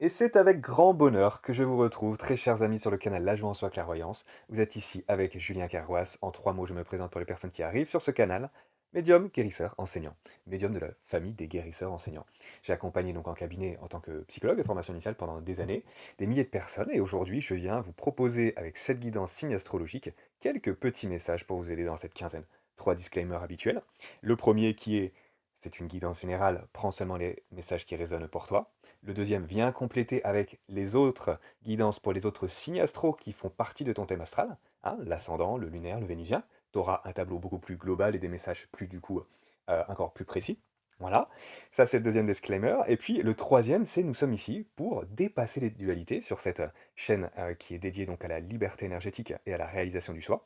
Et c'est avec grand bonheur que je vous retrouve, très chers amis sur le canal La Joie en Soi Clairvoyance. Vous êtes ici avec Julien Carroisse. En 3 mots, je me présente pour les personnes qui arrivent sur ce canal. Médium, guérisseur, enseignant. Médium de la famille des guérisseurs enseignants. J'ai accompagné donc en cabinet en tant que psychologue de formation initiale pendant des années, des milliers de personnes, et aujourd'hui je viens vous proposer avec cette guidance signe astrologique quelques petits messages pour vous aider dans cette quinzaine. 3 disclaimers habituels. Le premier qui est, c'est une guidance générale, prends seulement les messages qui résonnent pour toi. Le deuxième vient compléter avec les autres guidances pour les autres signes astro qui font partie de ton thème astral, hein, l'ascendant, le lunaire, le vénusien. Tu auras un tableau beaucoup plus global et des messages plus du coup encore plus précis. Voilà, ça c'est le deuxième disclaimer. Et puis le troisième, c'est nous sommes ici pour dépasser les dualités sur cette chaîne qui est dédiée donc à la liberté énergétique et à la réalisation du soi.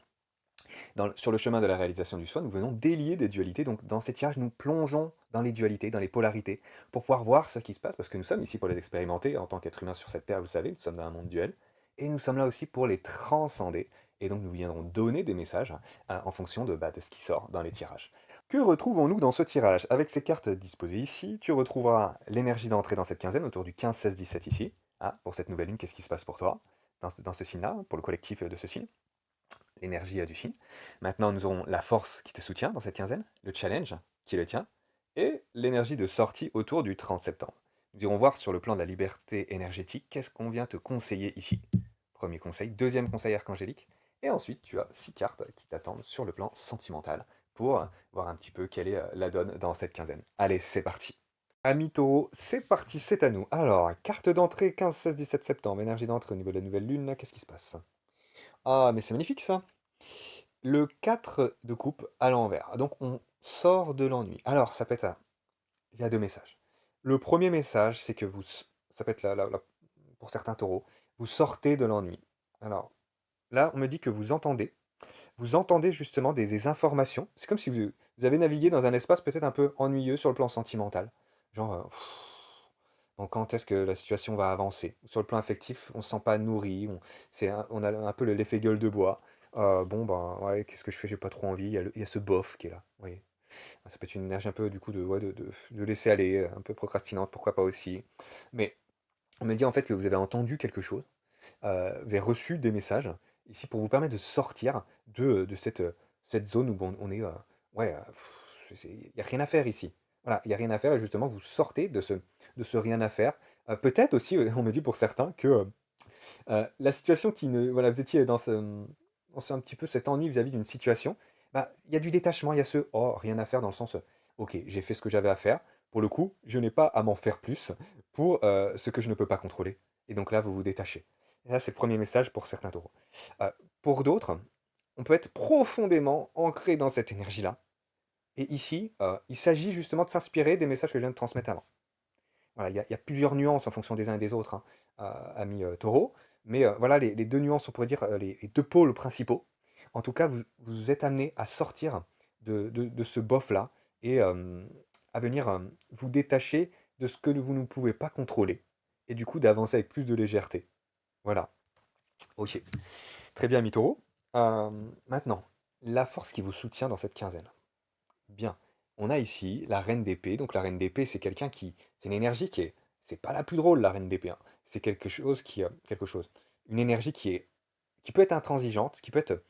Sur le chemin de la réalisation du soi, nous venons délier des dualités. Donc, dans ces tirages, nous plongeons dans les dualités, dans les polarités, pour pouvoir voir ce qui se passe, parce que nous sommes ici pour les expérimenter en tant qu'être humain sur cette terre, vous le savez, nous sommes dans un monde duel, et nous sommes là aussi pour les transcender. Et donc, nous viendrons donner des messages en fonction de ce qui sort dans les tirages. Que retrouvons-nous dans ce tirage? Avec ces cartes disposées ici, tu retrouveras l'énergie d'entrée dans cette quinzaine, autour du 15, 16, 17 ici. Ah, pour cette nouvelle lune, qu'est-ce qui se passe pour toi dans ce signe-là, pour le collectif de ce signe? L'énergie du signe. Maintenant, nous aurons la force qui te soutient dans cette quinzaine, le challenge qui est le tien, et l'énergie de sortie autour du 30 septembre. Nous irons voir sur le plan de la liberté énergétique, qu'est-ce qu'on vient te conseiller ici. Premier conseil, deuxième conseil archangélique, et ensuite tu as 6 cartes qui t'attendent sur le plan sentimental pour voir un petit peu quelle est la donne dans cette quinzaine. Allez, c'est parti. Amis taureau, c'est parti, c'est à nous. Alors, carte d'entrée 15, 16, 17 septembre, énergie d'entrée au niveau de la nouvelle lune, qu'est-ce qui se passe? Ah, mais c'est magnifique ça. Le 4 de coupe à l'envers. Donc on sort de l'ennui. Alors ça peut être il y a 2 messages. Le premier message, c'est que ça peut être pour certains taureaux, vous sortez de l'ennui. Alors là, on me dit que vous entendez justement des informations. C'est comme si vous avez navigué dans un espace peut-être un peu ennuyeux sur le plan sentimental. Genre, bon, quand est-ce que la situation va avancer? Sur le plan affectif, on se sent pas nourri, on a un peu l'effet gueule de bois. Bon, ben, ouais, qu'est-ce que je fais? J'ai pas trop envie. Il y a ce bof qui est là. Oui. Ça peut être une énergie un peu, du coup, ouais, de laisser aller, un peu procrastinante, pourquoi pas aussi. Mais on me dit en fait que vous avez entendu quelque chose, vous avez reçu des messages, ici pour vous permettre de sortir de cette zone où on est, ouais, il n'y a rien à faire ici. Voilà, il n'y a rien à faire et justement vous sortez de ce rien à faire. Peut-être aussi, on me dit pour certains que la situation qui ne voilà, vous étiez dans un petit peu cet ennui vis-à-vis d'une situation, bah, il y a du détachement, il y a ce: «Oh, rien à faire» dans le sens, «OK, j'ai fait ce que j'avais à faire. Pour le coup, je n'ai pas à m'en faire plus pour, ce que je ne peux pas contrôler» et donc là, vous vous détachez. Et là, c'est le premier message pour certains taureaux. Pour d'autres, on peut être profondément ancré dans cette énergie-là et ici, il s'agit justement de s'inspirer des messages que je viens de transmettre avant. Voilà, il y a plusieurs nuances en fonction des uns et des autres, hein, amis, taureaux. Mais, voilà les 2 nuances, on pourrait dire, les 2 pôles principaux. En tout cas, vous êtes amenés à sortir de ce bof-là et à venir, vous détacher de ce que vous ne pouvez pas contrôler et du coup d'avancer avec plus de légèreté. Voilà. OK. Très bien, amis taureaux. Maintenant, la force qui vous soutient dans cette quinzaine. Bien. On a ici la reine d'épée. Donc la reine d'épée, c'est une énergie qui est, c'est pas la plus drôle, la reine d'épée, hein. C'est quelque chose, une énergie qui peut être intransigeante, qui peut être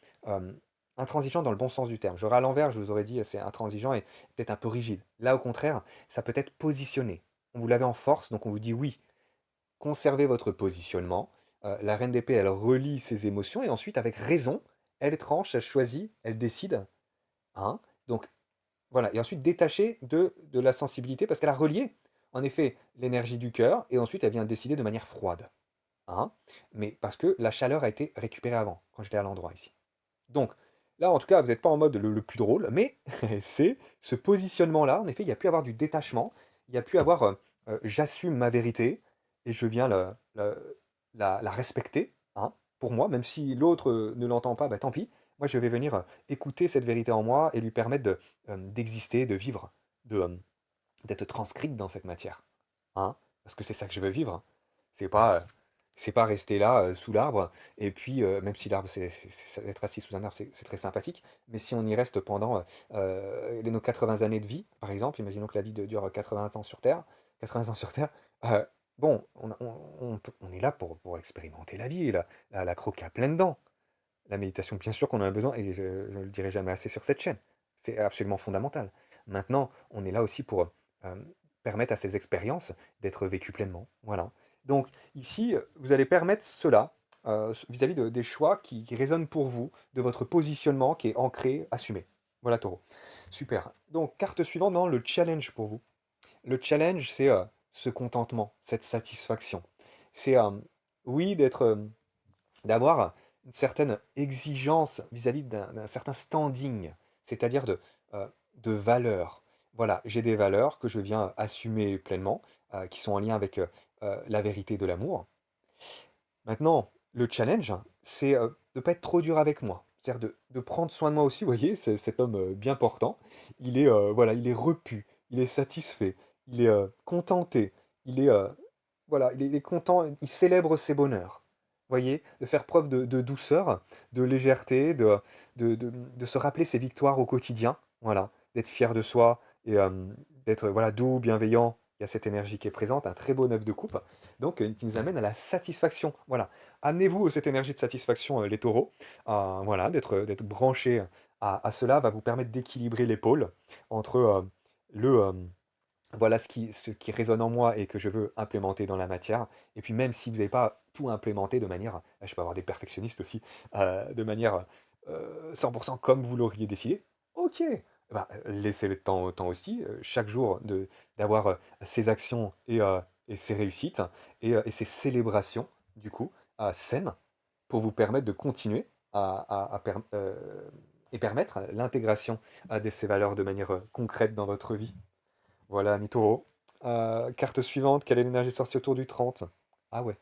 intransigeante dans le bon sens du terme. J'aurais à l'envers, je vous aurais dit, c'est intransigeant et peut-être un peu rigide. Là, au contraire, ça peut être positionné. On vous l'avait en force, donc on vous dit oui, conservez votre positionnement. La reine d'épée, elle relie ses émotions et ensuite, avec raison, elle tranche, elle choisit, elle décide. Hein. Donc voilà, et ensuite détacher de la sensibilité parce qu'elle a relié, en effet, l'énergie du cœur et ensuite elle vient décider de manière froide, hein. Mais parce que la chaleur a été récupérée avant, quand j'étais à l'endroit ici. Donc, là, en tout cas, vous n'êtes pas en mode le plus drôle, mais c'est ce positionnement-là, en effet, il y a pu avoir du détachement, il y a pu avoir, j'assume ma vérité et je viens la respecter, hein, pour moi, même si l'autre, ne l'entend pas, bah, tant pis. Moi, je vais venir, écouter cette vérité en moi et lui permettre d'exister, de vivre, de, d'être transcrite dans cette matière, hein. Parce que c'est ça que je veux vivre, hein. C'est pas, heu, c'est pas rester là, sous l'arbre et puis, même si l'arbre être assis sous un arbre, c'est très sympathique, mais si on y reste pendant, nos 80 années de vie, par exemple, imaginons que la vie dure 80 ans sur terre, 80 ans sur terre, heu, bon, on est là pour expérimenter la vie, la croquer à pleines dents. La méditation, bien sûr qu'on en a besoin et je ne le dirai jamais assez sur cette chaîne. C'est absolument fondamental. Maintenant, on est là aussi pour, permettre à ces expériences d'être vécues pleinement. Voilà. Donc ici, vous allez permettre cela, vis-à-vis des choix qui résonnent pour vous, de votre positionnement qui est ancré, assumé. Voilà, Taureau. Super. Donc carte suivante dans le challenge pour vous. Le challenge, c'est, ce contentement, cette satisfaction. C'est, oui, d'avoir une certaine exigence vis-à-vis d'un certain standing, c'est-à-dire de valeurs. Voilà, j'ai des valeurs que je viens assumer pleinement, qui sont en lien avec la vérité de l'amour. Maintenant, le challenge, c'est de ne pas être trop dur avec moi. C'est-à-dire de prendre soin de moi aussi. Vous voyez, cet homme bien portant, voilà, il est repu, il est satisfait, il est contenté, il est, voilà, il est content, il célèbre ses bonheurs. Vous voyez, de faire preuve de douceur, de légèreté, de se rappeler ses victoires au quotidien. Voilà, d'être fier de soi et d'être voilà, doux, bienveillant. Il y a cette énergie qui est présente, un très beau neuf de coupe donc qui nous amène à la satisfaction. Voilà. Amenez-vous cette énergie de satisfaction, les taureaux. Voilà, d'être branchés à cela va vous permettre d'équilibrer l'épaule entre le, voilà ce qui résonne en moi et que je veux implémenter dans la matière. Et puis même si vous n'avez pas tout implémenté de manière, je peux avoir des perfectionnistes aussi, de manière 100% comme vous l'auriez décidé, ok. Bah, laissez le temps au temps aussi, chaque jour d'avoir ses actions et ses réussites et ses célébrations, du coup, saines, pour vous permettre de continuer et permettre l'intégration de ces valeurs de manière concrète dans votre vie. Voilà, Mitoro. Carte suivante, quelle est l'énergie sortie autour du 30? Ah ouais,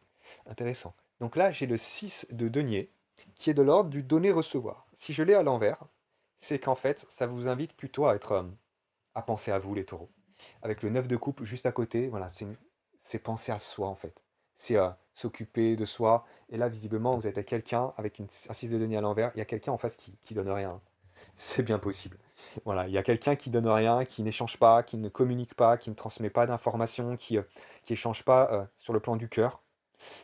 intéressant. Donc là, j'ai le 6 de denier, qui est de l'ordre du donner-recevoir. Si je l'ai à l'envers, c'est qu'en fait, ça vous invite plutôt à penser à vous, les taureaux. Avec le 9 de coupe juste à côté, voilà, c'est penser à soi, en fait. C'est s'occuper de soi. Et là, visiblement, vous êtes à quelqu'un avec un 6 de denier à l'envers. Il y a quelqu'un en face qui donne rien. C'est bien possible. Voilà, il y a quelqu'un qui donne rien, qui n'échange pas, qui ne communique pas, qui ne transmet pas d'informations, qui échange pas sur le plan du cœur.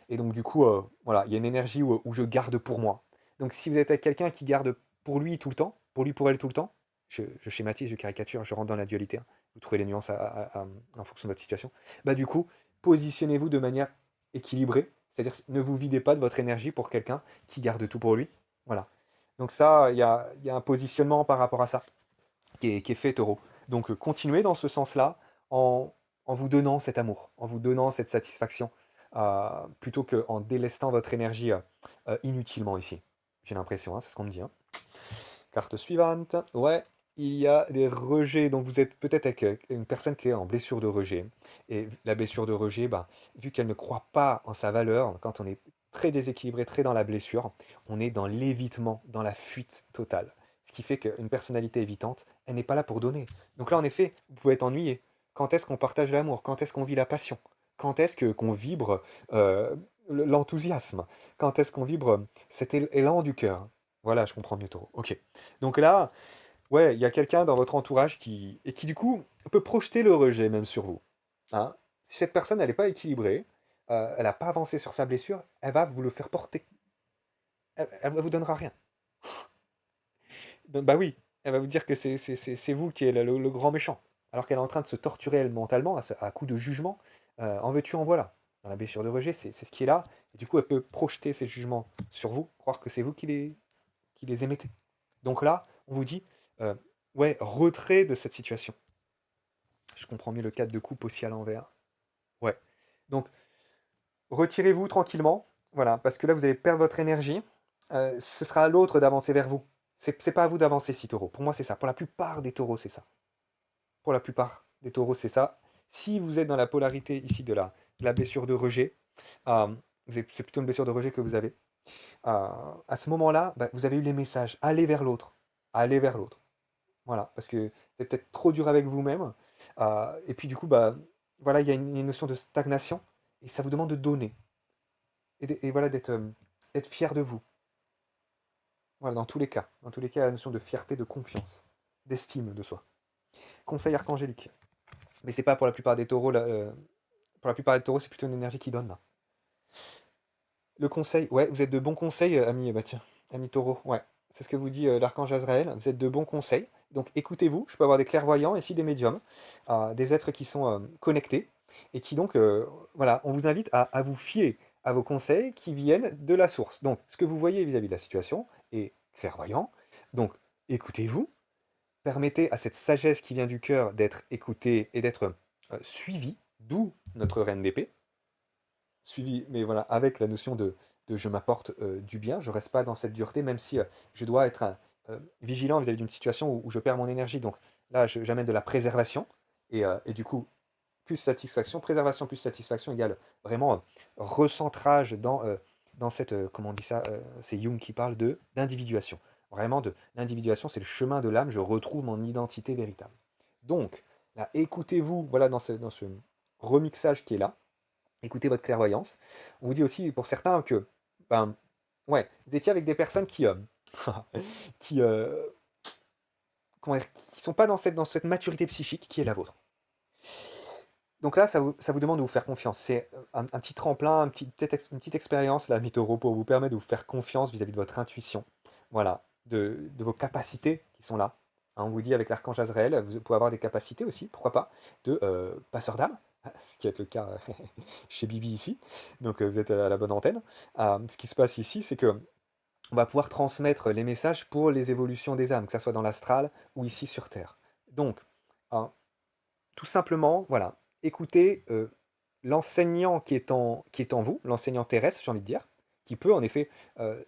Et donc du coup, voilà, il y a une énergie où je garde pour moi. Donc si vous êtes avec quelqu'un qui garde pour lui tout le temps, pour lui, pour elle tout le temps, je schématise, je caricature, je rentre dans la dualité, hein. Vous trouvez les nuances en fonction de votre situation. Bah du coup, positionnez-vous de manière équilibrée, c'est-à-dire ne vous videz pas de votre énergie pour quelqu'un qui garde tout pour lui. Voilà. Donc ça, il y a un positionnement par rapport à ça qui est fait, taureau. Donc continuez dans ce sens-là en, en vous donnant cet amour, en vous donnant cette satisfaction, plutôt qu'en délestant votre énergie inutilement ici. J'ai l'impression, hein, c'est ce qu'on me dit, hein. Carte suivante. Ouais, il y a des rejets. Donc vous êtes peut-être avec une personne qui est en blessure de rejet. Et la blessure de rejet, bah, vu qu'elle ne croit pas en sa valeur, quand on est très déséquilibré, très dans la blessure, on est dans l'évitement, dans la fuite totale. Ce qui fait qu'une personnalité évitante, elle n'est pas là pour donner. Donc là, en effet, vous pouvez être ennuyé. Quand est-ce qu'on partage l'amour? Quand est-ce qu'on vit la passion? Quand est-ce qu'on vibre l'enthousiasme? Quand est-ce qu'on vibre cet élan du cœur? Voilà, je comprends mieux, Taureau. Ok. Donc là, ouais, il y a quelqu'un dans votre entourage qui du coup peut projeter le rejet même sur vous. Hein. Si cette personne elle n'est pas équilibrée, elle n'a pas avancé sur sa blessure, elle va vous le faire porter. Elle ne vous donnera rien. Donc, bah oui, elle va vous dire que c'est vous qui êtes le grand méchant. Alors qu'elle est en train de se torturer elle mentalement à coup de jugement. En veux-tu, en voilà. Dans la blessure de rejet, c'est ce qui est là. Et du coup, elle peut projeter ses jugements sur vous, croire que c'est vous qui les émettez. Donc là, on vous dit, euh, ouais, retrait de cette situation. Je comprends mieux le cadre de coupe aussi à l'envers. Ouais. Donc, retirez-vous tranquillement. Voilà, parce que là, vous allez perdre votre énergie. Ce sera à l'autre d'avancer vers vous. C'est pas à vous d'avancer, si taureaux. Pour moi, c'est ça. Pour la plupart des taureaux, c'est ça. Pour la plupart des taureaux, c'est ça. Si vous êtes dans la polarité ici de la blessure de rejet, euh, c'est plutôt une blessure de rejet que vous avez. À ce moment-là, bah, vous avez eu les messages. Allez vers l'autre. Allez vers l'autre. Voilà, parce que c'est peut-être trop dur avec vous-même. Et puis du coup, bah, voilà, il y a une notion de stagnation et ça vous demande de donner. Et voilà, d'être fier de vous. Voilà, dans tous les cas. Dans tous les cas, il y a la notion de fierté, de confiance, d'estime de soi. Conseil archangélique. Mais c'est pas pour la plupart des taureaux, là, pour la plupart des taureaux, c'est plutôt une énergie qui donne là. Le conseil, ouais, vous êtes de bons conseils, ami, bah tiens, ami taureau, ouais. C'est ce que vous dit l'archange Azraël, vous êtes de bons conseils. Donc écoutez-vous, je peux avoir des clairvoyants, ici des médiums, des êtres qui sont connectés, et qui donc, voilà, on vous invite à vous fier à vos conseils qui viennent de la source. Donc ce que vous voyez vis-à-vis de la situation est clairvoyant, donc écoutez-vous, permettez à cette sagesse qui vient du cœur d'être écoutée et d'être suivie, d'où notre reine d'épée, suivi, mais voilà, avec la notion de je m'apporte du bien, je reste pas dans cette dureté, même si je dois être vigilant vis-à-vis d'une situation où je perds mon énergie. Donc là, j'amène de la préservation, et du coup, plus satisfaction, préservation plus satisfaction égale vraiment recentrage dans cette, comment on dit ça, c'est Jung qui parle de d'individuation. Vraiment, de l'individuation, c'est le chemin de l'âme, je retrouve mon identité véritable. Donc, là, écoutez-vous, voilà, dans ce remixage qui est là, écoutez votre clairvoyance. On vous dit aussi pour certains que, ben, ouais, vous étiez avec des personnes qui, comment dire, qui sont pas dans cette maturité psychique qui est la vôtre. Donc là, ça vous demande de vous faire confiance. C'est un petit tremplin, une petite expérience, la Mythoro, pour vous permettre de vous faire confiance vis-à-vis de votre intuition. Voilà, de vos capacités qui sont là. Hein, on vous dit avec l'archange Azraël, vous pouvez avoir des capacités aussi, pourquoi pas, de passeur d'âme, ce qui est le cas chez Bibi ici. Donc vous êtes à la bonne antenne. Ce qui se passe ici, c'est que on va pouvoir transmettre les messages pour les évolutions des âmes, que ce soit dans l'astral ou ici sur Terre. Donc, hein, tout simplement, voilà, écoutez l'enseignant qui est en vous, l'enseignant terrestre, j'ai envie de dire, qui peut en effet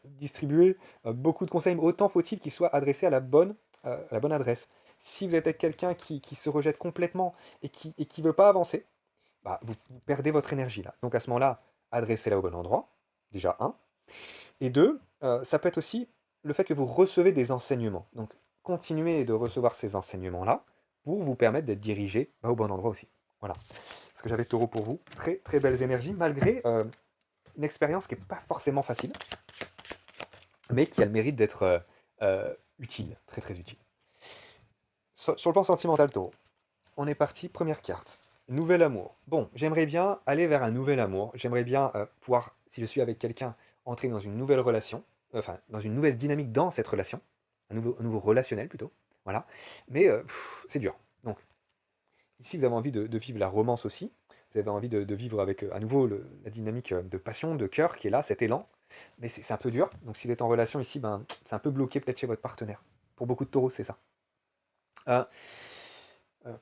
distribuer beaucoup de conseils, mais autant faut-il qu'il soit adressé à la bonne adresse. Si vous êtes avec quelqu'un qui se rejette complètement et qui veut pas avancer, bah, vous perdez votre énergie là. Donc à ce moment-là, adressez-la au bon endroit, déjà un. Et deux, ça peut être aussi le fait que vous recevez des enseignements. Donc continuez de recevoir ces enseignements-là pour vous permettre d'être dirigé au bon endroit aussi. Voilà ce que j'avais de taureau pour vous. Très très belles énergies, malgré une expérience qui n'est pas forcément facile, mais qui a le mérite d'être utile, très très utile. Sur le plan sentimental, taureau, on est parti, première carte. Nouvel amour. Bon, j'aimerais bien aller vers un nouvel amour. J'aimerais bien pouvoir, si je suis avec quelqu'un, entrer dans une nouvelle relation, enfin, dans une nouvelle dynamique dans cette relation, un nouveau relationnel plutôt. Voilà. Mais c'est dur. Donc, ici, vous avez envie de vivre la romance aussi. Vous avez envie de vivre avec à nouveau la dynamique de passion, de cœur qui est là, cet élan. Mais c'est un peu dur. Donc, si vous êtes en relation ici, ben, c'est un peu bloqué peut-être chez votre partenaire. Pour beaucoup de taureaux, c'est ça. Euh,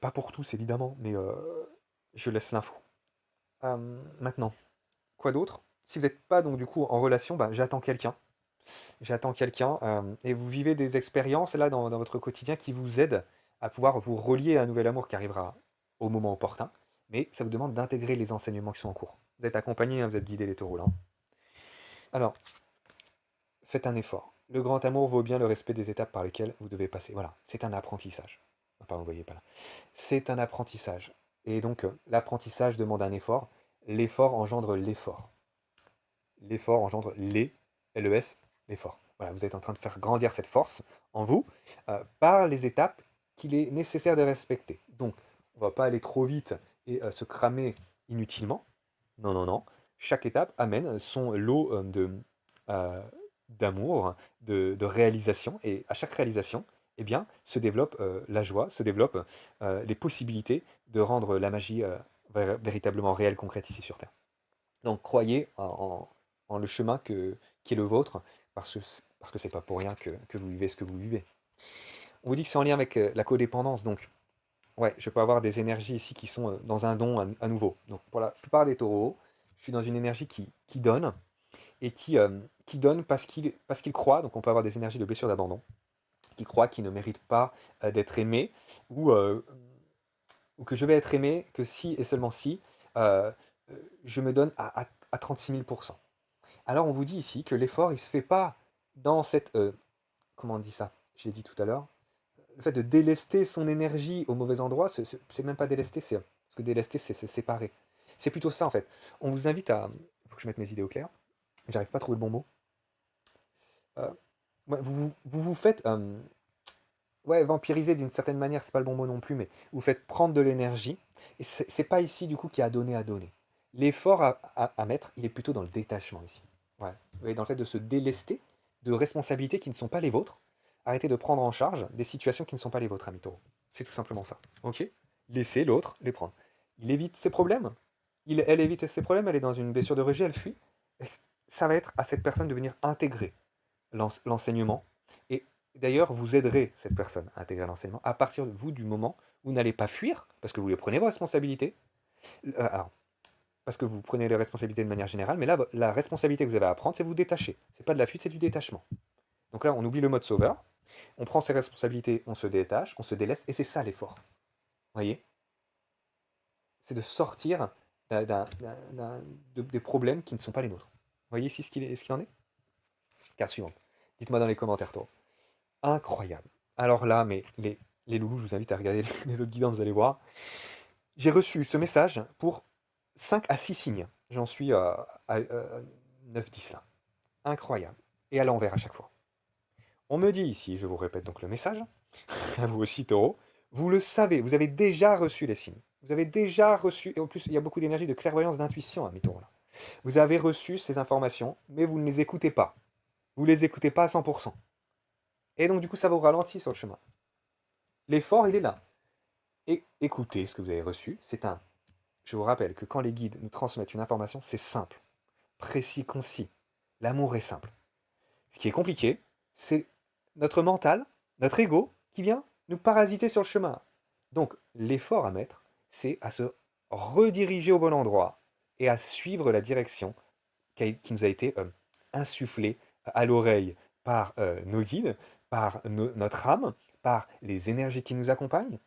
pas pour tous, évidemment, mais je laisse l'info. Maintenant, quoi d'autre? Si vous n'êtes pas donc du coup en relation, bah, j'attends quelqu'un. J'attends quelqu'un et vous vivez des expériences là dans votre quotidien qui vous aident à pouvoir vous relier à un nouvel amour qui arrivera au moment opportun. Mais ça vous demande d'intégrer les enseignements qui sont en cours. Vous êtes accompagné, hein, vous êtes guidé les taureaux là. Alors, faites un effort. Le grand amour vaut bien le respect des étapes par lesquelles vous devez passer. Voilà, c'est un apprentissage. Ah, pardon, vous voyez pas là. C'est un apprentissage. Et donc, l'apprentissage demande un effort. L'effort engendre l'effort. L'effort engendre LES, l'effort. Voilà, vous êtes en train de faire grandir cette force en vous par les étapes qu'il est nécessaire de respecter. Donc, on ne va pas aller trop vite et se cramer inutilement. Non, non, non. Chaque étape amène son lot euh, d'amour, de réalisation, et à chaque réalisation, eh bien, se développe la joie, se développent les possibilités de rendre la magie véritablement réelle, concrète ici sur Terre. Donc croyez en le chemin qui est le vôtre, parce que c'est pas pour rien que vous vivez ce que vous vivez. On vous dit que c'est en lien avec la codépendance, donc ouais, je peux avoir des énergies ici qui sont dans un don à nouveau. Donc pour la plupart des taureaux, je suis dans une énergie qui donne, et qui donne parce qu'il croit, donc on peut avoir des énergies de blessure d'abandon, qui croit qu'il ne mérite pas d'être aimé, ou que je vais être aimé que si et seulement si euh, je me donne à 36 000 pour cent. Alors on vous dit ici que l'effort, il se fait pas dans cette... comment on dit ça? Je l'ai dit tout à l'heure. Le fait de délester son énergie au mauvais endroit, c'est même pas délester, parce que délester, c'est se séparer. C'est plutôt ça en fait. On vous invite à... Il faut que je mette mes idées au clair. J'arrive pas à trouver le bon mot. Euh, ouais, vous faites... ouais, vampiriser d'une certaine manière, c'est pas le bon mot non plus, mais vous faites prendre de l'énergie. Et c'est pas ici du coup qu'il y a à donner à donner. L'effort à mettre, il est plutôt dans le détachement ici. Ouais. Oui, dans le fait de se délester de responsabilités qui ne sont pas les vôtres. Arrêtez de prendre en charge des situations qui ne sont pas les vôtres, ami taureau. C'est tout simplement ça. Ok? Laissez l'autre les prendre. Il évite ses problèmes. Elle évite ses problèmes, elle est dans une blessure de rejet, elle fuit. Et ça va être à cette personne de venir intégrer l'enseignement. Et d'ailleurs, vous aiderez cette personne à intégrer l'enseignement à partir de vous du moment où vous n'allez pas fuir, parce que vous les prenez vos responsabilités. Alors, parce que vous prenez les responsabilités de manière générale, mais là, la responsabilité que vous avez à prendre, c'est vous détacher. C'est pas de la fuite, c'est du détachement. Donc là, on oublie le mode sauveur, on prend ses responsabilités, on se détache, on se délaisse, et c'est ça l'effort. Vous voyez? C'est de sortir des problèmes qui ne sont pas les nôtres. Vous voyez ici ce qu'il en est? Carte suivante. Dites-moi dans les commentaires, toi. Incroyable. Alors là, mais les loulous, je vous invite à regarder les autres guidants, vous allez voir. J'ai reçu ce message pour 5 à 6 signes. J'en suis à 9-10 là. Incroyable. Et à l'envers à chaque fois. On me dit ici, je vous répète donc le message, à vous aussi taureau, vous le savez, vous avez déjà reçu les signes. Vous avez déjà reçu, et en plus il y a beaucoup d'énergie, de clairvoyance, d'intuition, ami taureau là. Vous avez reçu ces informations, mais vous ne les écoutez pas. Vous ne les écoutez pas à 100%. Et donc du coup ça vous ralentit sur le chemin. L'effort, il est là. Et écoutez ce que vous avez reçu, c'est un... Je vous rappelle que quand les guides nous transmettent une information, c'est simple, précis, concis. L'amour est simple. Ce qui est compliqué, c'est notre mental, notre ego, qui vient nous parasiter sur le chemin. Donc, l'effort à mettre, c'est à se rediriger au bon endroit et à suivre la direction qui nous a été insufflée à l'oreille par nos guides, par notre âme, par les énergies qui nous accompagnent.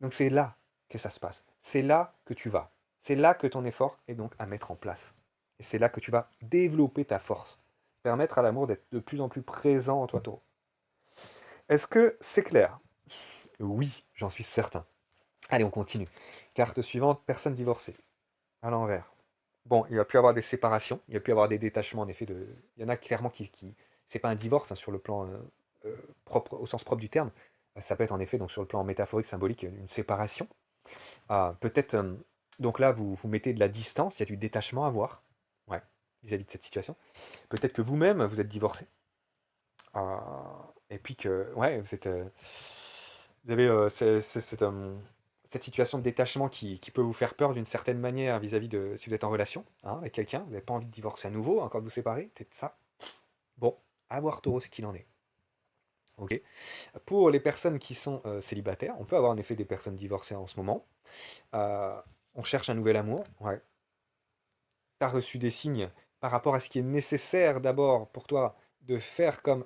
Donc, c'est là que ça se passe. C'est là que tu vas. C'est là que ton effort est donc à mettre en place. Et c'est là que tu vas développer ta force. Permettre à l'amour d'être de plus en plus présent en toi, taureau. Est-ce que c'est clair? Oui, j'en suis certain. Allez, on continue. Carte suivante, personne divorcée. À l'envers. Bon, il va pu y avoir des séparations, il va pu y avoir des détachements, en effet. Il y en a clairement qui... C'est pas un divorce hein, sur le plan propre, au sens propre du terme. Ça peut être en effet, donc sur le plan métaphorique, symbolique, une séparation. Peut-être, donc là, vous mettez de la distance, il y a du détachement à voir. Ouais, vis-à-vis de cette situation. Peut-être que vous-même, vous êtes divorcé. Euh, et puis que, ouais, vous avez cette situation de détachement qui peut vous faire peur d'une certaine manière vis-à-vis de si vous êtes en relation hein, avec quelqu'un, vous n'avez pas envie de divorcer à nouveau, encore de vous séparer, peut-être ça. Bon, à voir taureau ce qu'il en est. Ok. Pour les personnes qui sont célibataires, on peut avoir en effet des personnes divorcées en ce moment. Euh, on cherche un nouvel amour. Ouais. Tu as reçu des signes par rapport à ce qui est nécessaire d'abord pour toi de faire comme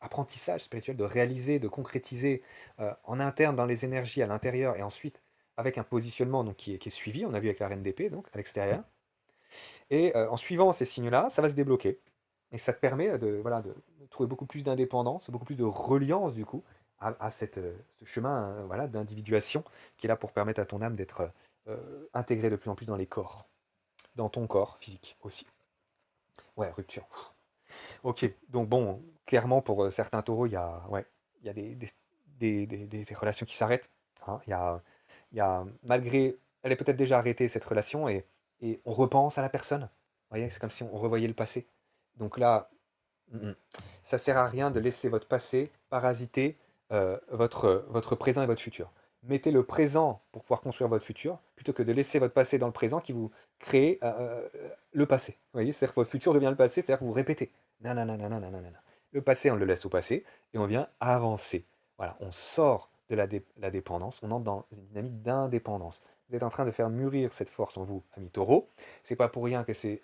apprentissage spirituel, de réaliser, de concrétiser en interne dans les énergies à l'intérieur et ensuite avec un positionnement donc, qui est suivi, on a vu avec la reine d'épée, donc à l'extérieur. Et en suivant ces signes-là, ça va se débloquer. Et ça te permet voilà, de trouver beaucoup plus d'indépendance, beaucoup plus de reliance du coup à ce chemin voilà, d'individuation qui est là pour permettre à ton âme d'être intégrée de plus en plus dans les corps, dans ton corps physique aussi. Ouais, rupture. Ok, donc bon, clairement pour certains taureaux, ouais, il y a des relations qui s'arrêtent. Hein. Malgré, elle est peut-être déjà arrêtée cette relation et on repense à la personne. Vous voyez, c'est comme si on revoyait le passé. Donc là, ça sert à rien de laisser votre passé parasiter votre présent et votre futur. Mettez le présent pour pouvoir construire votre futur, plutôt que de laisser votre passé dans le présent qui vous crée le passé. Vous voyez, c'est-à-dire que votre futur devient le passé, c'est-à-dire que vous répétez. Non, non, non, non, non, non, non, non. Le passé, on le laisse au passé et on vient avancer. Voilà, on sort de la dépendance, on entre dans une dynamique d'indépendance. Vous êtes en train de faire mûrir cette force en vous, ami taureau. C'est pas pour rien que ces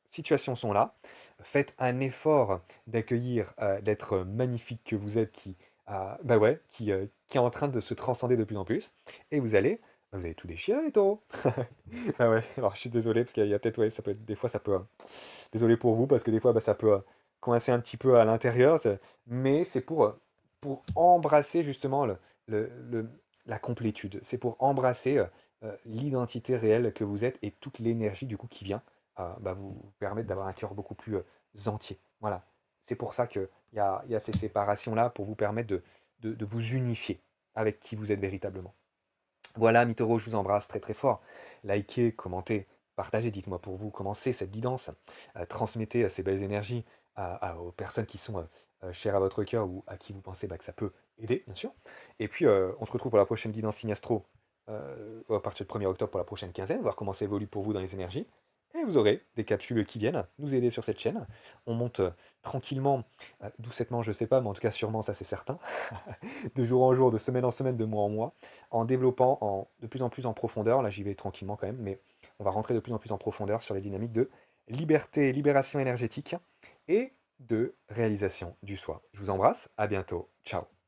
situations sont là. Faites un effort d'accueillir l'être magnifique que vous êtes bah ouais, qui est en train de se transcender de plus en plus. Et vous allez tout déchirer les taureaux. Ah ouais, alors je suis désolé parce qu'il y a peut-être, ouais, ça peut être, des fois ça peut, désolé pour vous parce que des fois bah, ça peut coincer un petit peu à l'intérieur, mais c'est pour embrasser justement le, le- la complétude. C'est pour embrasser l'identité réelle que vous êtes et toute l'énergie du coup qui vient bah, vous permettre d'avoir un cœur beaucoup plus entier. Voilà. C'est pour ça qu'il y a ces séparations-là pour vous permettre de vous unifier avec qui vous êtes véritablement. Voilà, Mitoro, je vous embrasse très très fort. Likez, commentez, Partagez, dites-moi pour vous comment c'est cette guidance. Transmettez, ces belles énergies aux personnes qui sont, chères à votre cœur ou à qui vous pensez, bah, que ça peut aider, bien sûr. Et puis, on se retrouve pour la prochaine guidance Signe Astro, à partir du 1er octobre pour la prochaine quinzaine, voir comment ça évolue pour vous dans les énergies. Et vous aurez des capsules qui viennent nous aider sur cette chaîne. On monte, tranquillement, doucettement, je sais pas, mais en tout cas sûrement, ça c'est certain, de jour en jour, de semaine en semaine, de mois en mois, en développant de plus en plus en profondeur. Là, j'y vais tranquillement quand même, mais on va rentrer de plus en plus en profondeur sur les dynamiques de liberté, libération énergétique et de réalisation du soi. Je vous embrasse, à bientôt, ciao.